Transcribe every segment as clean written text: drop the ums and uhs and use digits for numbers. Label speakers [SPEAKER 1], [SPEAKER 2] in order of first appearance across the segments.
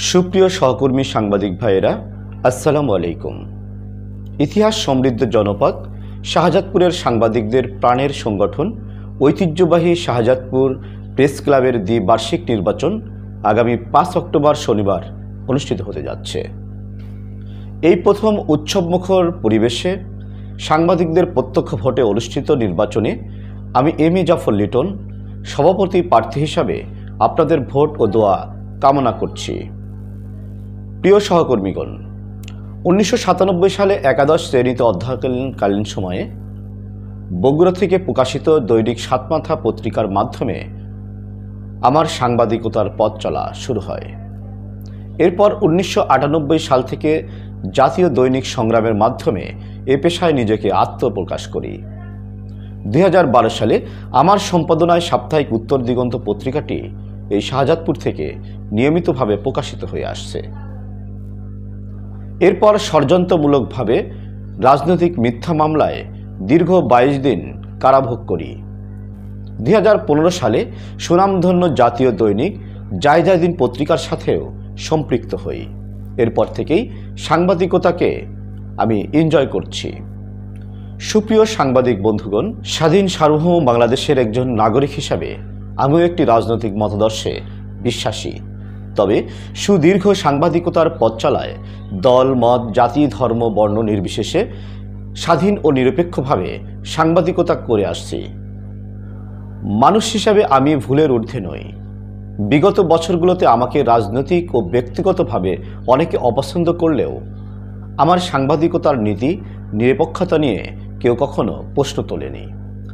[SPEAKER 1] সুপ্রিয় সহকর্মী সাংবাদিক ভাইয়েরা, আসসালামু আলাইকুম। ইতিহাস সমৃদ্ধ জনপদ শাহজাদপুরের সাংবাদিকদের প্রাণের সংগঠন ঐতিহ্যবাহী শাহজাদপুর প্রেস ক্লাবের দ্বিবার্ষিক নির্বাচন আগামী 5 অক্টোবর শনিবার অনুষ্ঠিত হতে যাচ্ছে। এই প্রথম উৎসবমুখর পরিবেশে সাংবাদিকদের প্রত্যক্ষ ভোটে অনুষ্ঠিত নির্বাচনে আমি এম এ জাফর লিটন সভাপতি প্রার্থী হিসাবে আপনাদের ভোট ও দোয়া কামনা করছি। প্রিয় সহকর্মীগণ, 1997 সালে একাদশ শ্রেণীতে অধ্যয়নকালীন সময়ে বগুড়া থেকে প্রকাশিত দৈনিক সাতমাথা পত্রিকার মাধ্যমে আমার সাংবাদিকতার পথ চলা শুরু হয়। এরপর 1998 সাল থেকে জাতীয় দৈনিক সংগ্রামের মাধ্যমে এ পেশায় নিজেকে আত্মপ্রকাশ করি। 2012 সালে আমার সম্পাদনায় সাপ্তাহিক উত্তর দিগন্ত পত্রিকাটি এই শাহজাদপুর থেকে নিয়মিতভাবে প্রকাশিত হয়ে আসছে। এরপর ষড়যন্ত্রমূলকভাবে রাজনৈতিক মিথ্যা মামলায় দীর্ঘ 22 দিন কারাভোগ করি। 2015 সালে সুনামধন্য জাতীয় দৈনিক জায়জাদিন পত্রিকার সাথেও সম্পৃক্ত হই। এরপর থেকেই সাংবাদিকতাকে আমি এনজয় করছি। সুপ্রিয় সাংবাদিক বন্ধুগণ, স্বাধীন সার্বভৌম বাংলাদেশের একজন নাগরিক হিসাবে আমিও একটি রাজনৈতিক মতাদর্শে বিশ্বাসী। তবে সুদীর্ঘ সাংবাদিকতার পথ চলায় দল, মত, জাতি, ধর্ম, বর্ণ নির্বিশেষে স্বাধীন ও নিরপেক্ষভাবে সাংবাদিকতা করে আসছি। মানুষ হিসাবে আমি ভুলের ঊর্ধ্বে নই। বিগত বছরগুলোতে আমাকে রাজনৈতিক ও ব্যক্তিগতভাবে অনেকে অপছন্দ করলেও আমার সাংবাদিকতার নীতি, নিরপেক্ষতা নিয়ে কেউ কখনো প্রশ্ন তোলেনি।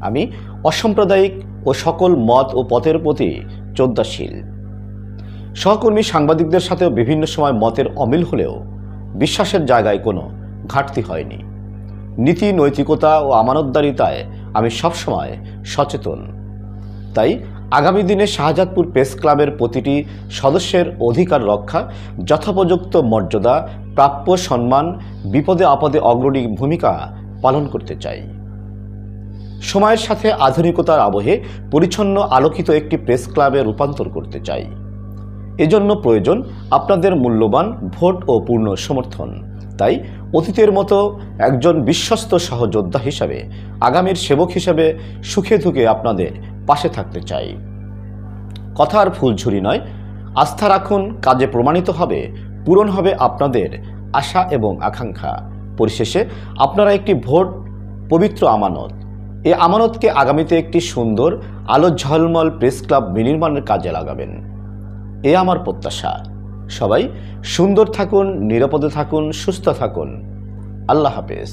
[SPEAKER 1] আমি অসাম্প্রদায়িক ও সকল মত ও পথের প্রতি শ্রদ্ধাশীল। সহকর্মী সাংবাদিকদের সাথেও বিভিন্ন সময় মতের অমিল হলেও বিশ্বাসের জায়গায় কোনো ঘাটতি হয়নি। নীতি, নৈতিকতা ও আমানতদারিতায় আমি সবসময় সচেতন। তাই আগামী দিনে শাহজাদপুর প্রেস ক্লাবের প্রতিটি সদস্যের অধিকার রক্ষা, যথোপযুক্ত মর্যাদা, প্রাপ্য সম্মান, বিপদে আপদে অগ্রণী ভূমিকা পালন করতে চাই। সময়ের সাথে আধুনিকতার আবহে পরিচ্ছন্ন আলোকিত একটি প্রেস ক্লাবে রূপান্তর করতে চাই। এজন্য প্রয়োজন আপনাদের মূল্যবান ভোট ও পূর্ণ সমর্থন। তাই অতীতের মতো একজন বিশ্বস্ত সহযোদ্ধা হিসাবে, আগামীর সেবক হিসাবে সুখে দুঃখে আপনাদের পাশে থাকতে চাই। কথার ফুলঝুরি নয়, আস্থা রাখুন, কাজে প্রমাণিত হবে, পূরণ হবে আপনাদের আশা এবং আকাঙ্ক্ষা। পরিশেষে আপনারা একটি ভোট পবিত্র আমানত। এই আমানতকে আগামীতে একটি সুন্দর আলো ঝলমল প্রেস ক্লাব বিনির্মাণের কাজে লাগাবেন। এ আমার প্রত্যাশা। সবাই সুন্দর থাকুন, নিরাপদে থাকুন, সুস্থ থাকুন। আল্লাহ হাফেজ।